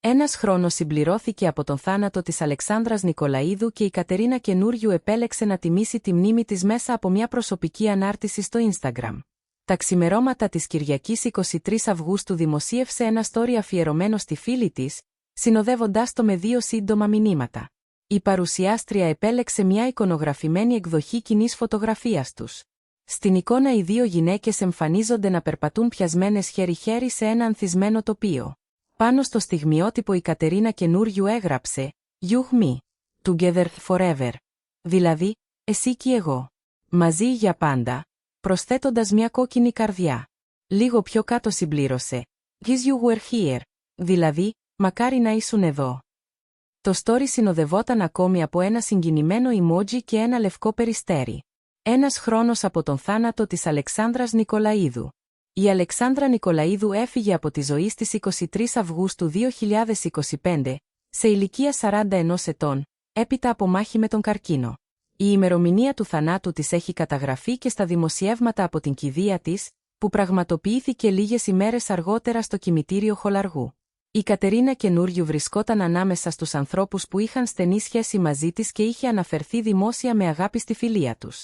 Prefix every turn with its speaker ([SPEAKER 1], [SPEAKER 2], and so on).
[SPEAKER 1] Ένας χρόνος συμπληρώθηκε από τον θάνατο της Αλεξάνδρας Νικολαΐδου και η Κατερίνα Καινούριου επέλεξε να τιμήσει τη μνήμη της μέσα από μια προσωπική ανάρτηση στο Instagram. Τα ξημερώματα της Κυριακής 23 Αυγούστου δημοσίευσε ένα story αφιερωμένο στη φίλη της, συνοδεύοντάς το με 2 σύντομα μηνύματα. Η παρουσιάστρια επέλεξε μια εικονογραφημένη εκδοχή κοινής φωτογραφίας τους. Στην εικόνα οι 2 γυναίκες εμφανίζονται να περπατούν πιασμένες χέρι-χέρι σε ένα ανθισμένο τοπίο. Πάνω στο στιγμιότυπο η Κατερίνα Καινούριου έγραψε «You me, together forever», δηλαδή «εσύ και εγώ, μαζί για πάντα», προσθέτοντας μια κόκκινη καρδιά. Λίγο πιο κάτω συμπλήρωσε «Wish you were here», δηλαδή «μακάρι να ήσουν εδώ». Το story συνοδευόταν ακόμη από ένα συγκινημένο emoji και ένα λευκό περιστέρι. Ένας χρόνος από τον θάνατο της Αλεξάνδρας Νικολαΐδου. Η Αλεξάνδρα Νικολαΐδου έφυγε από τη ζωή στις 23 Αυγούστου 2025, σε ηλικία 41 ετών, έπειτα από μάχη με τον καρκίνο. Η ημερομηνία του θανάτου της έχει καταγραφεί και στα δημοσιεύματα από την κηδεία της, που πραγματοποιήθηκε λίγες ημέρες αργότερα στο κημητήριο Χολαργού. Η Κατερίνα Καινούριου βρισκόταν ανάμεσα στους ανθρώπους που είχαν στενή σχέση μαζί της και είχε αναφερθεί δημόσια με αγάπη στη φιλία τους.